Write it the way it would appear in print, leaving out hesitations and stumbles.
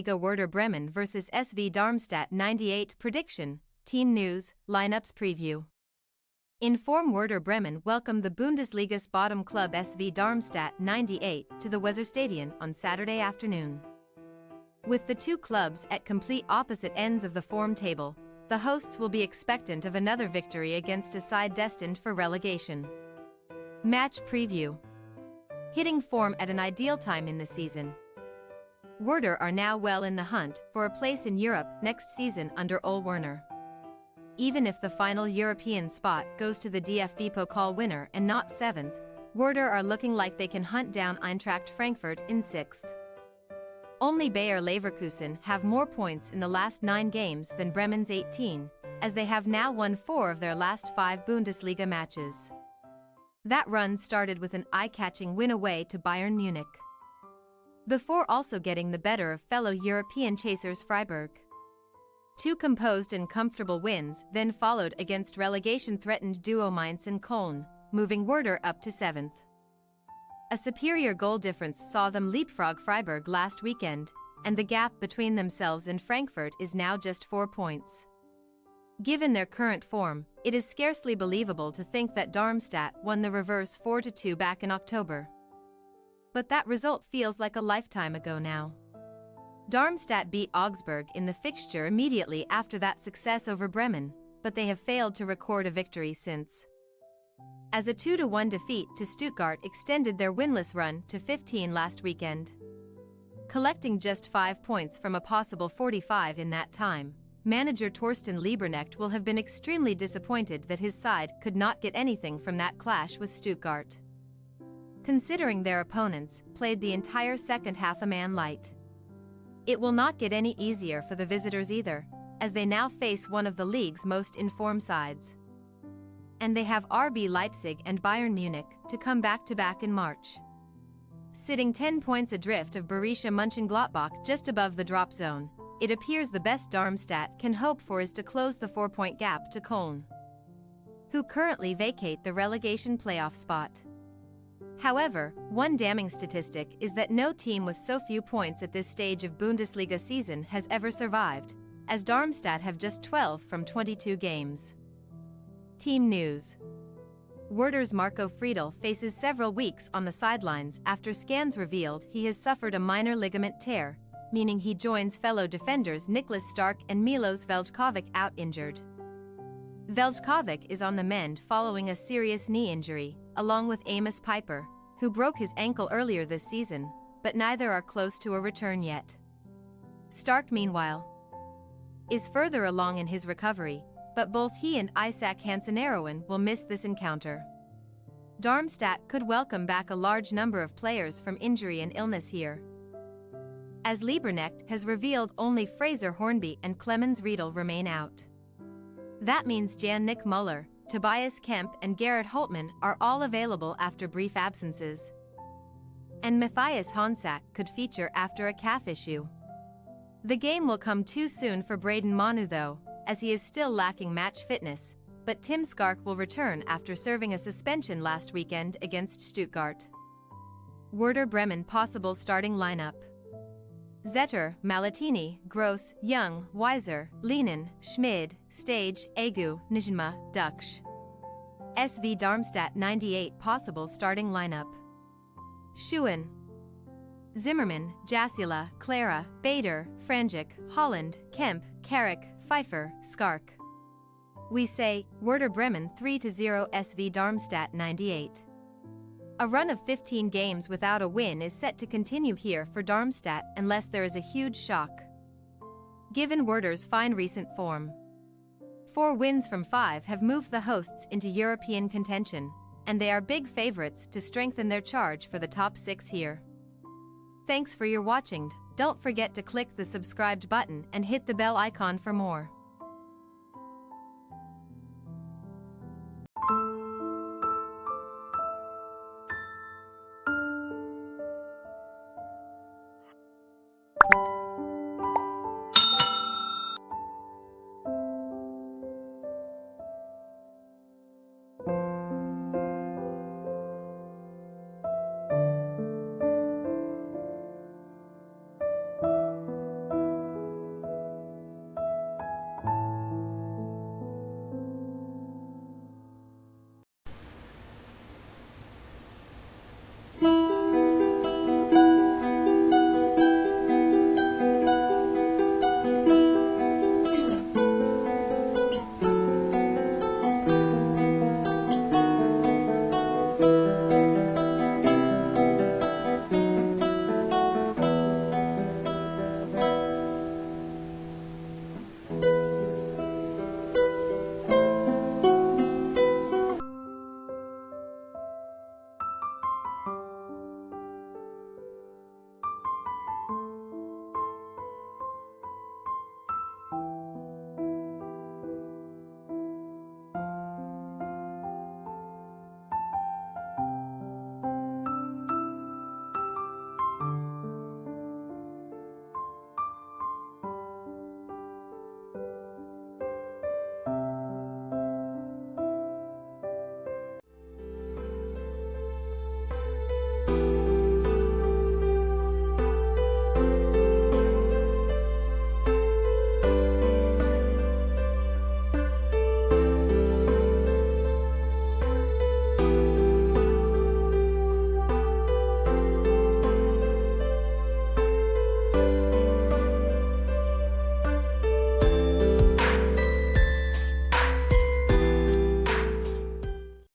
Bundesliga Werder Bremen vs SV Darmstadt 98 prediction, team news, lineups preview. In form Werder Bremen welcomed the Bundesliga's bottom club SV Darmstadt 98 to the Weserstadion on Saturday afternoon. With the two clubs at complete opposite ends of the form table, the hosts will be expectant of another victory against a side destined for relegation. Match preview. Hitting form at an ideal time in the season. Werder are now well in the hunt for a place in Europe next season under Ole Werner. Even if the final European spot goes to the DFB Pokal winner and not 7th, Werder are looking like they can hunt down Eintracht Frankfurt in 6th. Only Bayer Leverkusen have more points in the last 9 games than Bremen's 18, as they have now won 4 of their last 5 Bundesliga matches. That run started with an eye-catching win away to Bayern Munich, before also getting the better of fellow European chasers Freiburg. 2 composed and comfortable wins then followed against relegation-threatened duo Mainz and Köln, moving Werder up to 7th. A superior goal difference saw them leapfrog Freiburg last weekend, and the gap between themselves and Frankfurt is now just 4 points. Given their current form, it is scarcely believable to think that Darmstadt won the reverse 4-2 back in October. But that result feels like a lifetime ago now. Darmstadt beat Augsburg in the fixture immediately after that success over Bremen, but they have failed to record a victory since, as a 2-1 defeat to Stuttgart extended their winless run to 15 last weekend. Collecting just 5 points from a possible 45 in that time, manager Torsten Lieberknecht will have been extremely disappointed that his side could not get anything from that clash with Stuttgart, considering their opponents played the entire second half a man light. It will not get any easier for the visitors either, as they now face one of the league's most informed sides. And they have RB Leipzig and Bayern Munich to come back-to-back in March. Sitting 10 points adrift of Borussia Mönchengladbach just above the drop zone, it appears the best Darmstadt can hope for is to close the 4-point gap to Köln, who currently vacate the relegation playoff spot. However, one damning statistic is that no team with so few points at this stage of Bundesliga season has ever survived, as Darmstadt have just 12 from 22 games. Team news. Werder's Marco Friedl faces several weeks on the sidelines after scans revealed he has suffered a minor ligament tear, meaning he joins fellow defenders Niklas Stark and Milos Veljkovic out injured. Veljkovic is on the mend following a serious knee injury, along with Amos Piper, who broke his ankle earlier this season, but neither are close to a return yet. Stark, meanwhile, is further along in his recovery, but both he and Isaac Hansen-Arowen will miss this encounter. Darmstadt could welcome back a large number of players from injury and illness here, as Lieberknecht has revealed only Fraser Hornby and Clemens Riedel remain out. That means Jan-Nick Muller, Tobias Kemp and Gerrit Holtmann are all available after brief absences, and Matthias Honsack could feature after a calf issue. The game will come too soon for Braden Manu though, as he is still lacking match fitness, but Tim Skark will return after serving a suspension last weekend against Stuttgart. Werder Bremen possible starting lineup: Zetter, Malatini, Gross, Young, Weiser, Lehnen, Schmid, Stage, Agu, Njma, Duksch. SV Darmstadt 98 possible starting lineup: Schuhen, Zimmermann, Jasula, Clara, Bader, Franjic, Holland, Kemp, Carrick, Pfeiffer, Skark. We say, Werder Bremen 3-0 SV Darmstadt 98. A run of 15 games without a win is set to continue here for Darmstadt unless there is a huge shock, given Werder's fine recent form. 4 wins from 5 have moved the hosts into European contention, and they are big favorites to strengthen their charge for the top 6 here. Thanks for your watching. Don't forget to click the subscribed button and hit the bell icon for more.